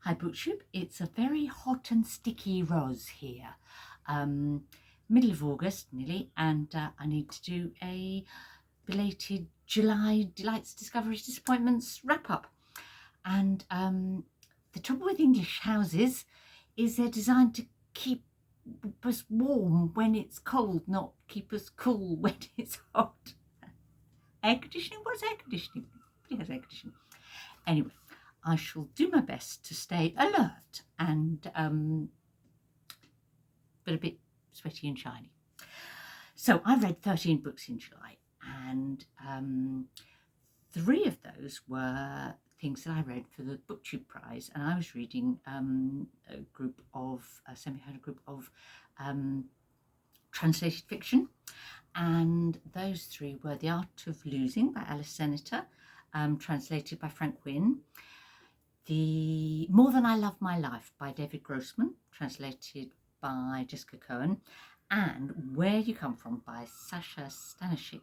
Hi Booktube, it's a very hot and sticky Ros here. Middle of August nearly, and I need to do a belated July Delights, Discoveries, Disappointments wrap up. And the trouble with English houses is they're designed to keep us warm when it's cold, not keep us cool when it's hot. Air conditioning? What's air conditioning? Nobody has air conditioning. Anyway, I shall do my best to stay alert and but a bit sweaty and shiny. So I read 13 books in July, and 3 of those were things that I read for the BookTube Prize, and I was reading a group of translated fiction, and those 3 were The Art of Losing by Alice Senator, translated by Frank Wynne, The More Than I Love My Life by David Grossman, translated by Jessica Cohen, and Where You Come From by Sasha Stanishik,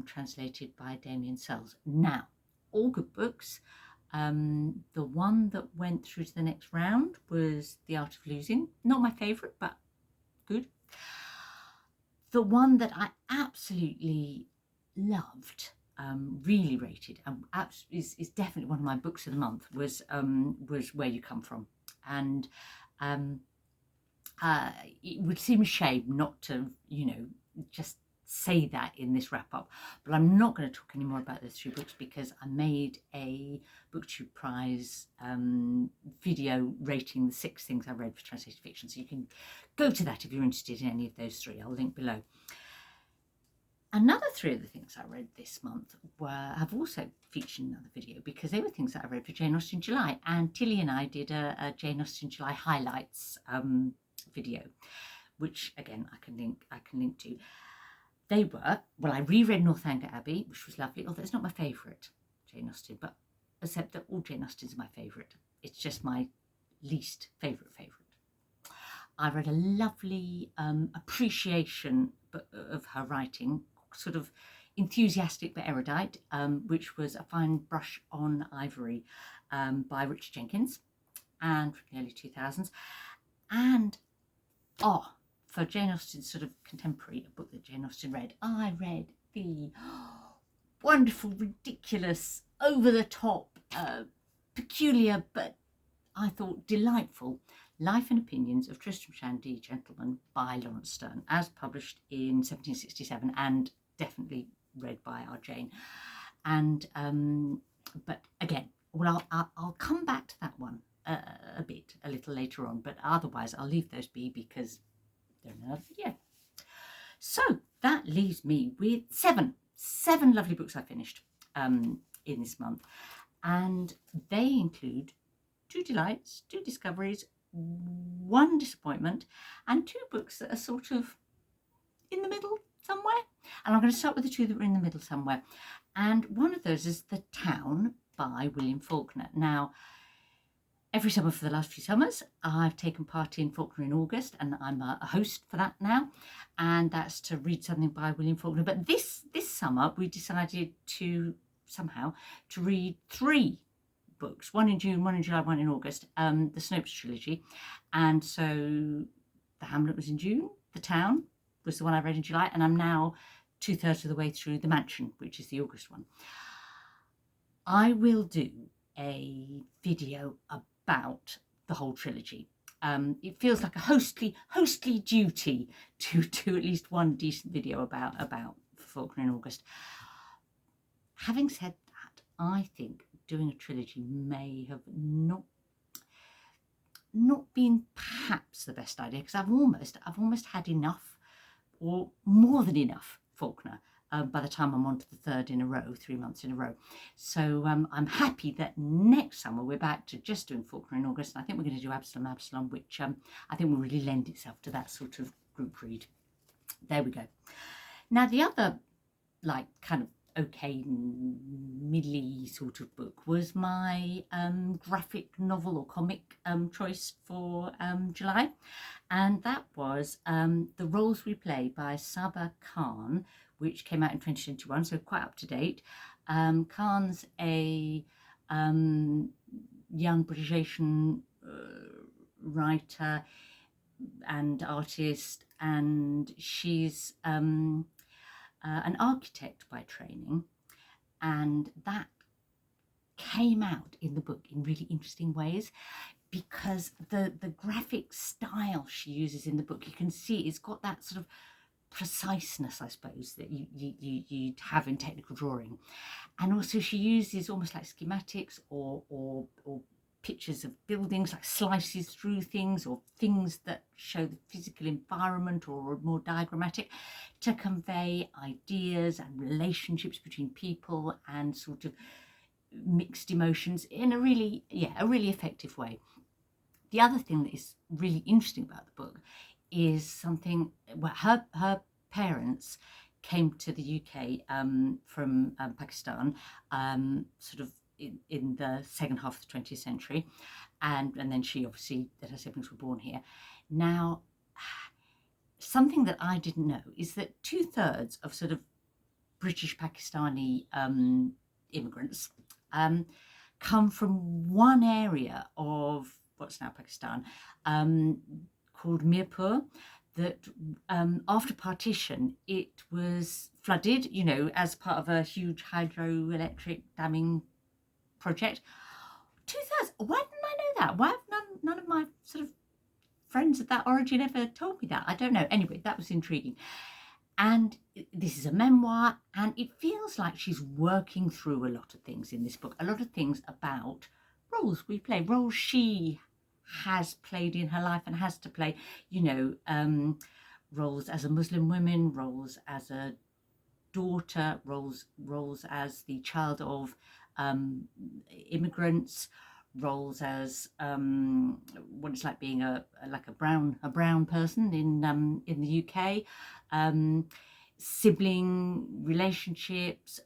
translated by Damien Sells. Now, all good books. The one that went through to the next round was The Art of Losing. Not my favourite, but good. The one that I absolutely loved, really rated, and is definitely one of my books of the month, was Where You Come From. And it would seem a shame not to, just say that in this wrap up, but I'm not going to talk anymore about those 3 books because I made a BookTube Prize video rating the 6 things I read for translated fiction, so you can go to that if you're interested in any of those 3. I'll link below. Another 3 of the things I read this month have also featured in another video because they were things that I read for Jane Austen July, and Tilly and I did a Jane Austen July highlights video, which again I can link to. They were, well, I reread Northanger Abbey, which was lovely, although it's not my favourite Jane Austen, but except that all Jane Austens are my favourite. It's just my least favourite. I read a lovely appreciation of her writing, sort of enthusiastic but erudite, which was A Fine Brush on Ivory by Richard Jenkins, and from the early 2000s. And for Jane Austen's sort of contemporary, a book that Jane Austen read, I read the wonderful, ridiculous, over-the-top, peculiar, but I thought delightful Life and Opinions of Tristram, Shandy, Gentleman by Laurence Sterne, as published in 1767 and definitely read by our Jane. And but again, well, I'll come back to that one a little later on, but otherwise I'll leave those be because they're in another video. So that leaves me with seven lovely books I finished in this month, and they include 2 delights, 2 discoveries, 1 disappointment, and 2 books that are sort of in the middle somewhere. And I'm going to start with the 2 that were in the middle somewhere, and one of those is The Town by William Faulkner. Now, every summer for the last few summers, I've taken part in Faulkner in August, and I'm a host for that now, and that's to read something by William Faulkner. But this summer, we decided to read 3 books, 1 in June, 1 in July, 1 in August, the Snopes trilogy. And so The Hamlet was in June, The Town was the one I read in July, and I'm now 2/3 of the way through The Mansion, which is the August one. I will do a video about the whole trilogy. It feels like a hostly duty to do at least one decent video about Faulkner in August. Having said that, I think doing a trilogy may have not been perhaps the best idea, because I've almost had enough, or more than enough, Faulkner by the time I'm on to the 3rd in a row, 3 months in a row. So I'm happy that next summer we're back to just doing Faulkner in August, and I think we're going to do Absalom, which I think will really lend itself to that sort of group read. There we go. Now, the other kind of okay middly sort of book was my graphic novel or comic choice for July, and that was The Roles We Play by Sabba Khan, which came out in 2021, so quite up to date. Khan's a young British Asian writer and artist, and she's an architect by training, and that came out in the book in really interesting ways, because the graphic style she uses in the book, you can see it's got that sort of preciseness, I suppose, that you'd have in technical drawing. And also she uses almost like schematics or pictures of buildings, like slices through things, or things that show the physical environment or are more diagrammatic, to convey ideas and relationships between people and sort of mixed emotions in a really effective way. The other thing that is really interesting about the book is something, well, her parents came to the UK from Pakistan, sort of in the second half of the 20th century, and then she obviously, that her siblings were born here. Now, something that I didn't know is that 2/3 of sort of British Pakistani immigrants come from one area of what's now Pakistan, called Mirpur, that after partition it was flooded, you know, as part of a huge hydroelectric damming project. 2/3. Why didn't I know that? Why have none of my sort of friends at that origin ever told me that? I don't know. Anyway, that was intriguing. And this is a memoir, and it feels like she's working through a lot of things in this book, a lot of things about roles we play, roles she has played in her life and has to play, you know, roles as a Muslim woman, roles as a daughter, roles as the child of immigrants, roles as what it's like being a brown person in the UK, sibling relationships,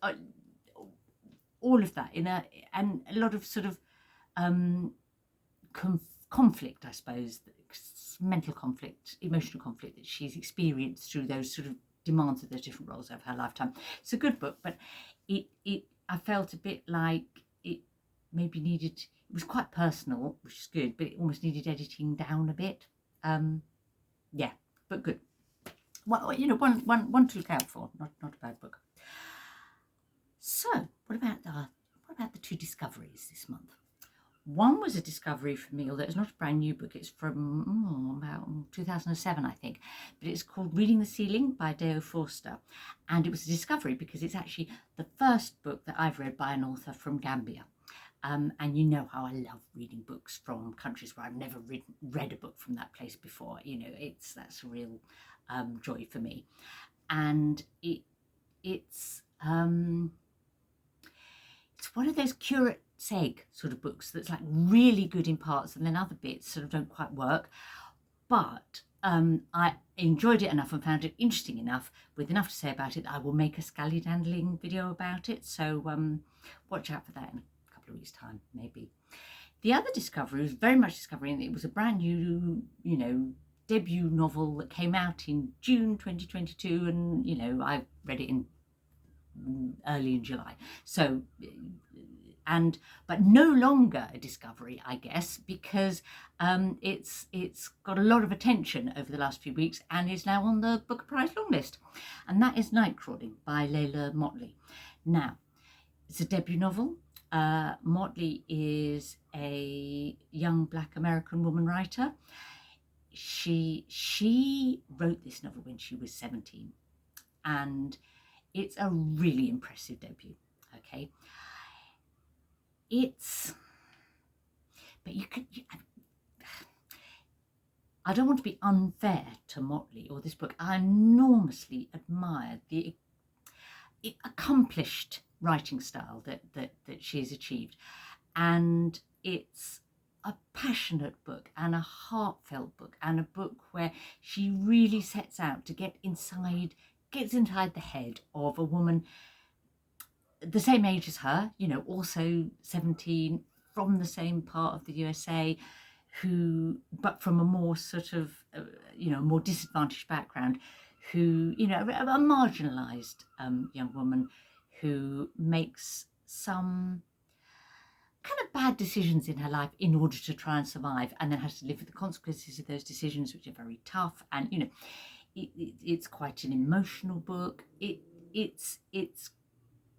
all of that and a lot of sort of conflict, I suppose, mental conflict, emotional conflict that she's experienced through those sort of demands of those different roles over her lifetime. It's a good book, but I felt a bit like it maybe needed, it was quite personal, which is good, but it almost needed editing down a bit. Yeah, but good. Well, you know, one to look out for. Not a bad book. So, what about the two discoveries this month? One was a discovery for me, although it's not a brand new book. It's from about 2007, I think. But it's called Reading the Ceiling by Dayo Forster. And it was a discovery because it's actually the first book that I've read by an author from Gambia. And you know how I love reading books from countries where I've never read a book from that place before. You know, that's a real joy for me. And it's one of those curate's egg sort of books that's like really good in parts and then other bits sort of don't quite work. But I enjoyed it enough and found it interesting enough, with enough to say about it, that I will make a scallywandling video about it. So watch out for that in a couple of weeks' time, maybe. The other discovery was very much discovery, and it was a brand new, you know, debut novel that came out in June 2022, and you know, I read it in early in July. So but no longer a discovery, I guess, because it's got a lot of attention over the last few weeks and is now on the Booker Prize longlist, and that is Nightcrawling by Leila Mottley. Now, it's a debut novel. Mottley is a young Black American woman writer. She wrote this novel when she was 17, and it's a really impressive debut. Okay. But I don't want to be unfair to Mottley or this book. I enormously admire the accomplished writing style that she's achieved. And it's a passionate book and a heartfelt book, and a book where she really sets out to get inside the head of a woman the same age as her, you know, also 17, from the same part of the USA, but from a more sort of, you know, more disadvantaged background, who, you know, a marginalised young woman who makes some kind of bad decisions in her life in order to try and survive, and then has to live with the consequences of those decisions, which are very tough. And you know, it's quite an emotional book. It's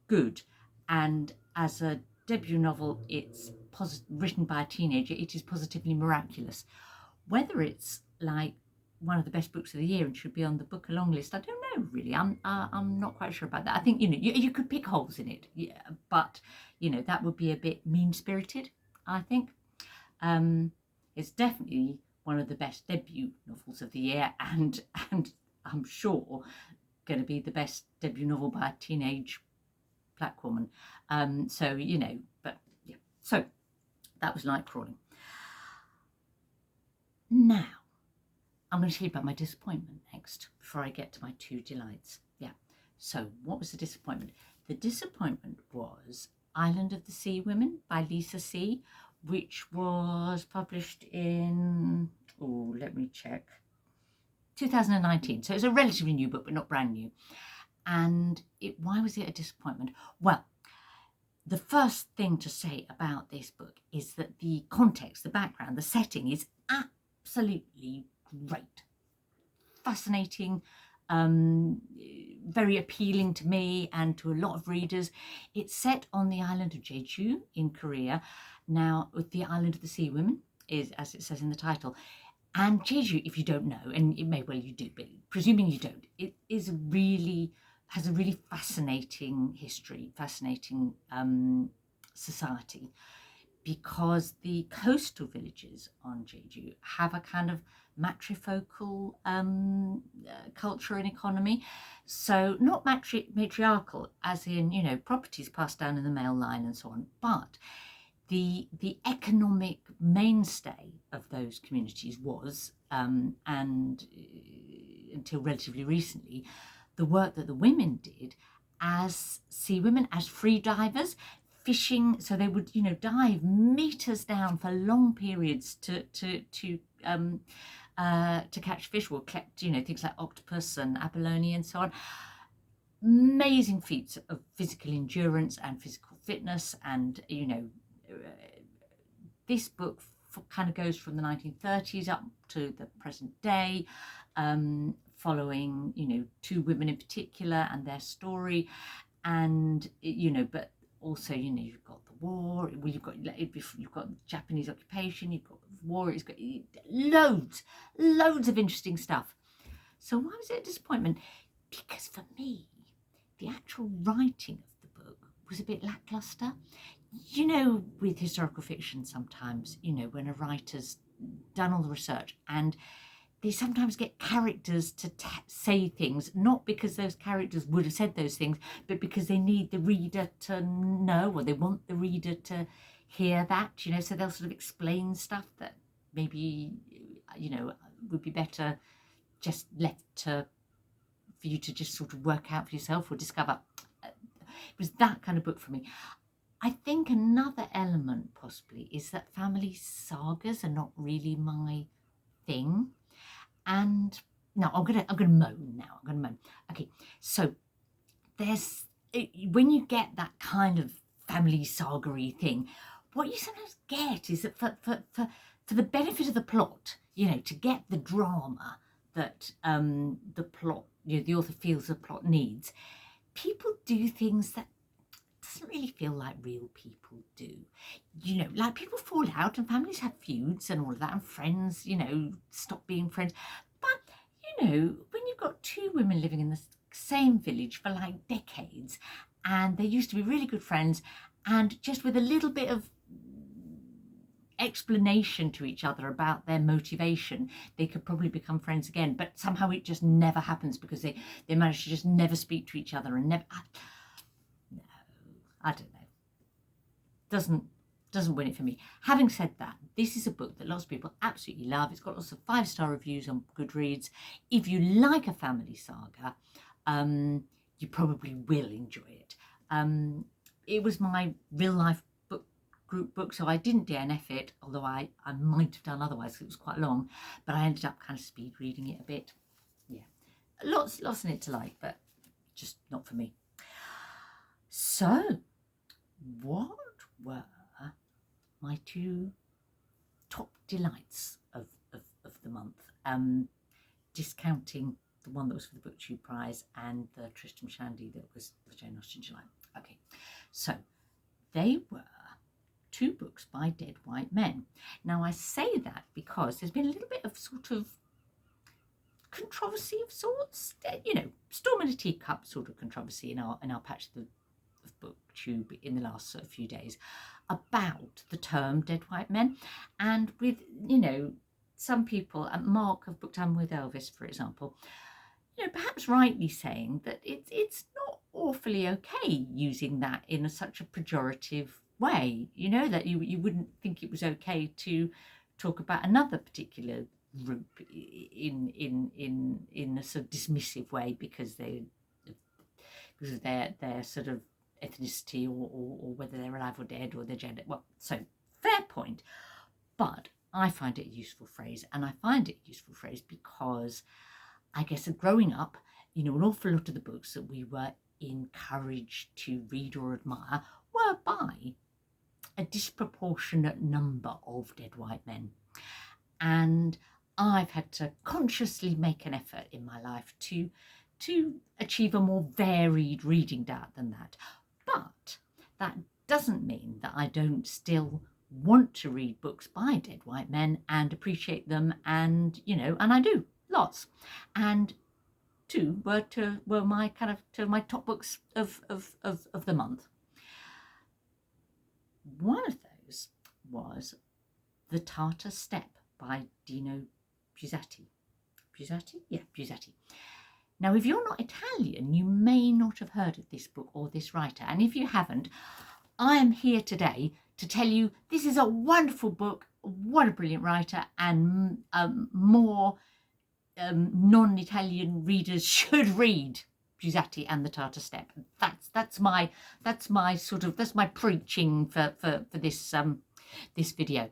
good, and as a debut novel, it's written by a teenager. It is positively miraculous. Whether it's like one of the best books of the year and should be on the book along list, I don't know really. I'm not quite sure about that. I think, you know, you could pick holes in it, yeah, but you know, that would be a bit mean-spirited, I think. It's definitely one of the best debut novels of the year, and I'm sure going to be the best debut novel by a teenage black woman. So you know, but yeah. So that was Nightcrawling. Now I'm going to tell you about my disappointment next, before I get to my two delights. Yeah. So what was the disappointment? The disappointment was Island of the Sea Women by Lisa C., which was published in, oh, let me check, 2019. So it's a relatively new book, but not brand new. And why was it a disappointment? Well, the first thing to say about this book is that the context, the background, the setting is absolutely great, fascinating, very appealing to me and to a lot of readers. It's set on the island of Jeju in Korea. Now, with the Island of the Sea Women, is, as it says in the title, and Jeju, if you don't know, and it may well you do, but presuming you don't, it is has a really fascinating history, fascinating society, because the coastal villages on Jeju have a kind of matrifocal culture and economy. So not matriarchal, as in, you know, properties passed down in the male line and so on, but the economic mainstay of those communities was, and until relatively recently, the work that the women did as sea women, as free divers, fishing. So they would, you know, dive meters down for long periods to catch fish, or collect, you know, things like octopus and abalone and so on. Amazing feats of physical endurance and physical fitness, and you know, this book kind of goes from the 1930s up to the present day, following, you know, two women in particular and their story, and you know, but also, you know, you've got the war. Well, you've got Japanese occupation. You've got war. It's got loads of interesting stuff. So why was it a disappointment? Because for me, the actual writing of the book was a bit lackluster. You know, with historical fiction, sometimes, you know, when a writer's done all the research and they sometimes get characters to say things, not because those characters would have said those things, but because they need the reader to know, or they want the reader to hear that, you know, so they'll sort of explain stuff that maybe, you know, would be better just left for you to just sort of work out for yourself or discover. It was that kind of book for me. I think another element possibly is that family sagas are not really my thing. And no, I'm gonna moan now. I'm gonna moan. Okay, so when you get that kind of family saga-y thing, what you sometimes get is that for the benefit of the plot, you know, to get the drama that the plot, you know, the author feels the plot needs, people do things that doesn't really feel like real people do. You know, like people fall out and families have feuds and all of that, and friends, you know, stop being friends. But, you know, when you've got two women living in the same village for like decades, and they used to be really good friends, and just with a little bit of explanation to each other about their motivation, they could probably become friends again. But somehow it just never happens because they manage to just never speak to each other and never... No, I don't know. Doesn't win it for me. Having said that, this is a book that lots of people absolutely love. It's got lots of 5-star reviews on Goodreads. If you like a family saga, you probably will enjoy it. It was my real life group book, so I didn't DNF it, although I might have done otherwise because it was quite long, but I ended up kind of speed reading it a bit. Yeah, lots in it to like, but just not for me. So what were my two top delights of the month, discounting the one that was for the BookTube prize and the Tristram Shandy that was for Jane Austen July. Okay, so they were two books by dead white men. Now I say that because there's been a little bit of sort of controversy of sorts, you know, storm in a teacup sort of controversy in our patch of BookTube in the last few days about the term dead white men, and with, you know, some people, Mark of Book Time with Elvis, for example, you know, perhaps rightly saying that it's not awfully okay using that in such a pejorative way, you know, that you wouldn't think it was okay to talk about another particular group in a sort of dismissive way because of their sort of ethnicity or whether they're alive or dead or their gender. Well, so fair point, but I find it a useful phrase, and I find it a useful phrase because I guess growing up, you know, an awful lot of the books that we were encouraged to read or admire were by a disproportionate number of dead white men. And I've had to consciously make an effort in my life to achieve a more varied reading diet than that. But that doesn't mean that I don't still want to read books by dead white men and appreciate them, and, you know, and I do lots. And two were my kind of two of my top books of the month. One of those was The Tartar Steppe by Dino Buzatti. Buzatti? Yeah, Buzatti. Now, if you're not Italian, you may not have heard of this book or this writer. And if you haven't, I am here today to tell you this is a wonderful book, what a brilliant writer, and more non-Italian readers should read Buzatti and the Tartar Steppe. That's my preaching for this this video.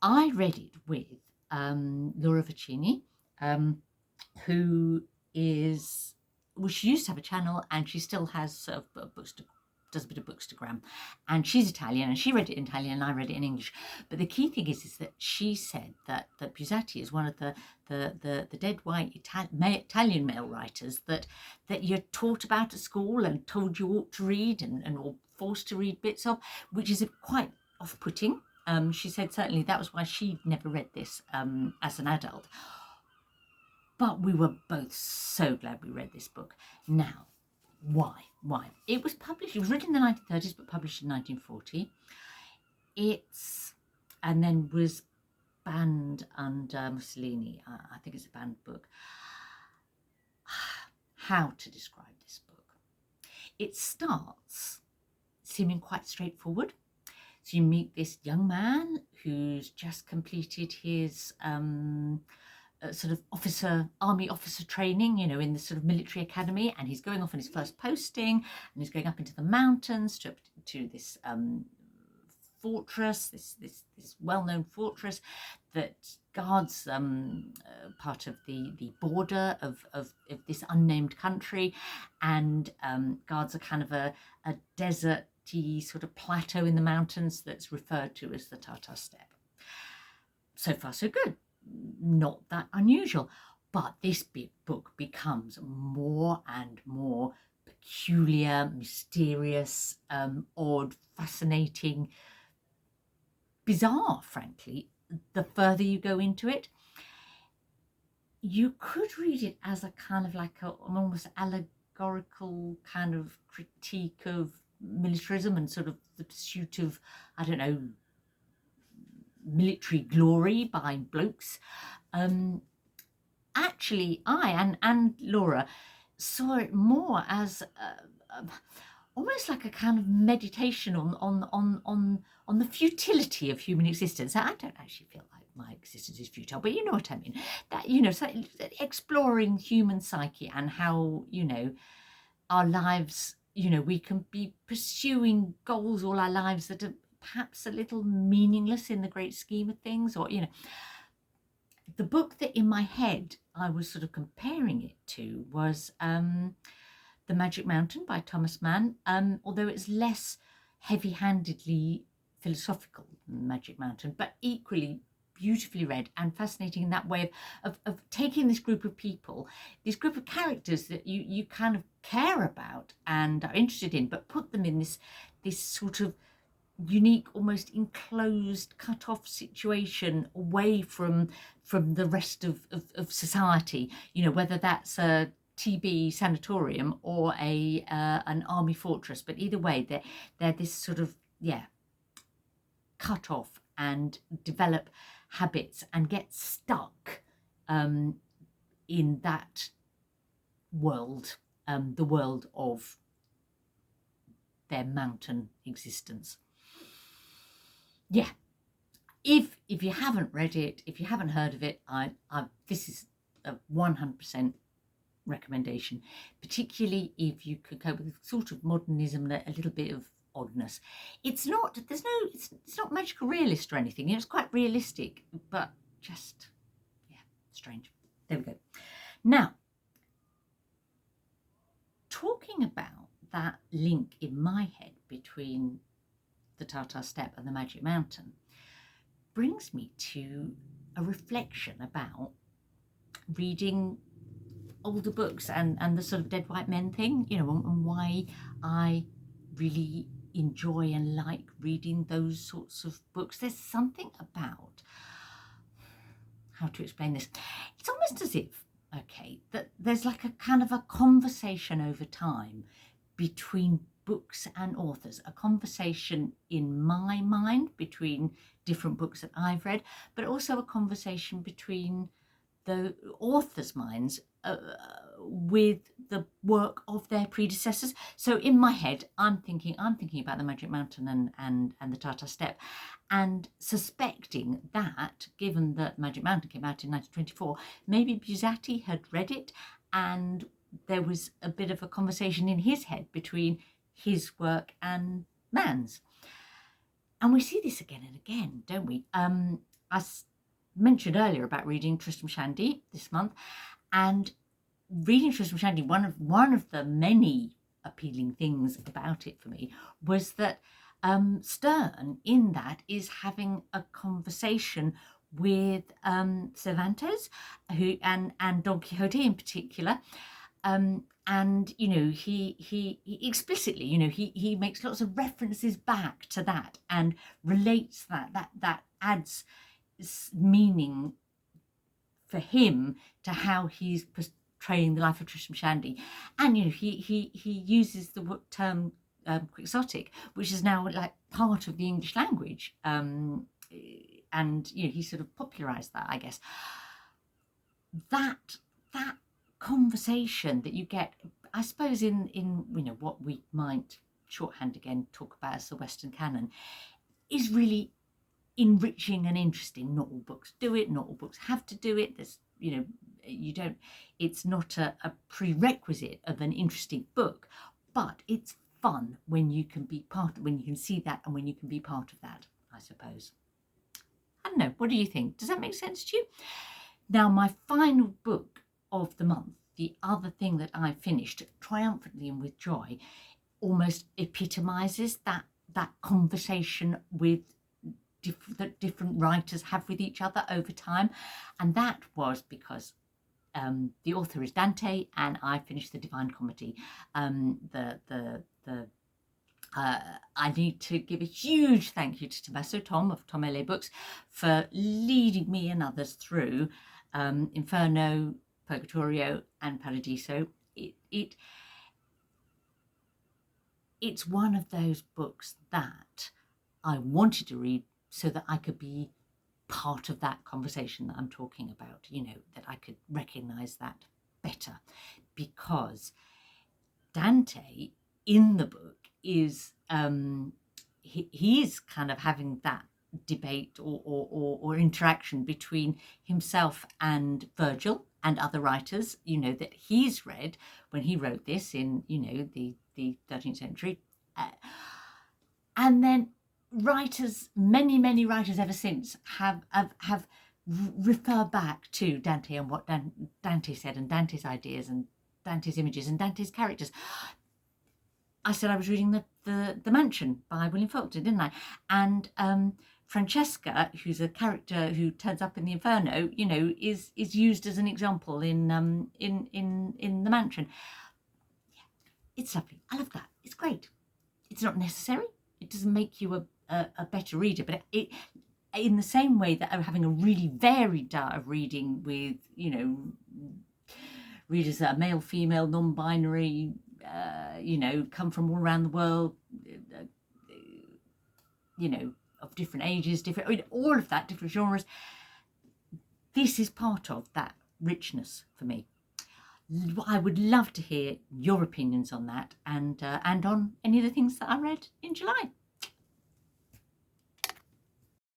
I read it with Laura Vicini, who is, well, she used to have a channel and she still has does a bit of bookstagram, and she's Italian and she read it in Italian and I read it in English. But the key thing is that she said that Buzatti is one of the dead white Italian male writers that you're taught about at school and told you ought to read and or forced to read bits of, which is quite off-putting. She said certainly that was why she never read this as an adult. But we were both so glad we read this book. Now, why? It was written in the 1930s, but published in 1940. And then was banned under Mussolini. I think it's a banned book. How to describe this book? It starts seeming quite straightforward. So you meet this young man who's just completed his sort of army officer training, you know, in the sort of military academy, and he's going off on his first posting, and he's going up into the mountains to this fortress, this well-known fortress that guards part of the border of this unnamed country, and guards a kind of a deserty sort of plateau in the mountains that's referred to as the Tartar Steppe. So far, so good. Not that unusual, but this book becomes more and more peculiar, mysterious, odd, fascinating, bizarre, frankly, the further you go into it. You could read it as a kind of like an almost allegorical kind of critique of militarism and sort of the pursuit of, I don't know, military glory by blokes. Actually, I and Laura saw it more as almost like a kind of meditation on the futility of human existence. I don't actually feel like my existence is futile, but you know what I mean. That, you know, so exploring human psyche and how, you know, our lives, you know, we can be pursuing goals all our lives that are perhaps a little meaningless in the great scheme of things, or, you know. The book that in my head I was sort of comparing it to was The Magic Mountain by Thomas Mann, although it's less heavy-handedly philosophical than Magic Mountain, but equally beautifully read and fascinating in that way of taking this group of people, this group of characters that you kind of care about and are interested in, but put them in this sort of unique, almost enclosed, cut off situation away from the rest of society, whether that's a TB sanatorium or an army fortress, but either way they're this sort of cut off and develop habits and get stuck in that world, the world of their mountain existence. Yeah, if you haven't read it, if you haven't heard of it, this is a 100% recommendation, particularly if you could cope with sort of modernism and a little bit of oddness. It's not magical realist or anything. It's quite realistic, but just strange. There we go. Now, talking about that link in my head between the Tartar Steppe and the Magic Mountain brings me to a reflection about reading older books and the sort of dead white men thing, and why I really enjoy and like reading those sorts of books. There's something about, how to explain this, it's almost as if, that there's like a kind of a conversation over time between books and authors, a conversation in my mind between different books that I've read, but also a conversation between the authors' minds with the work of their predecessors. So in my head, I'm thinking about the Magic Mountain and the Tartar Steppe, and suspecting that, given that Magic Mountain came out in 1924, maybe Buzatti had read it, and there was a bit of a conversation in his head between his work and Mann's. And we see this again and again, don't we? I mentioned earlier about reading Tristram Shandy this month, and reading Tristram Shandy, one of the many appealing things about it for me was that Sterne in that is having a conversation with Cervantes, and Don Quixote in particular, and he explicitly, he makes lots of references back to that and relates that adds meaning for him to how he's portraying the life of Tristram Shandy. And he uses the term quixotic, which is now like part of the English language, and he sort of popularized that, I guess. That conversation that you get, I suppose, in what we might shorthand again talk about as the Western canon, is really enriching and interesting. Not all books do it, not all books have to do it. There's it's not a prerequisite of an interesting book, but it's fun when you can be when you can see that and when you can be part of that, I suppose. I don't know, what do you think? Does that make sense to you? Now, my final book of the month, the other thing that I finished triumphantly and with joy, almost epitomizes that conversation with that different writers have with each other over time, and that was because the author is Dante, and I finished the Divine Comedy. I need to give a huge thank you to Tommaso Tom of Tom LA Books for leading me and others through Inferno, Purgatorio, and Paradiso. It's one of those books that I wanted to read so that I could be part of that conversation that I'm talking about, that I could recognize that better, because Dante in the book is he's kind of having that debate or interaction between himself and Virgil and other writers, that he's read when he wrote this in, the 13th century. And then writers, many writers ever since have referred back to Dante and what Dante said, and Dante's ideas and Dante's images and Dante's characters. I said I was reading the the Mansion by William Faulkner, didn't I? And Francesca, who's a character who turns up in the Inferno, you know, is used as an example in the Mansion. It's lovely. I love that. It's great. It's not necessary. It doesn't make you a better reader, but it in the same way that having a really varied diet of reading with, you know, readers that are male, female, non-binary, you know, come from all around the world, you know, of different ages, different, I mean, all of that, different genres. This is part of that richness for me. I would love to hear your opinions on that and on any of the things that I read in July.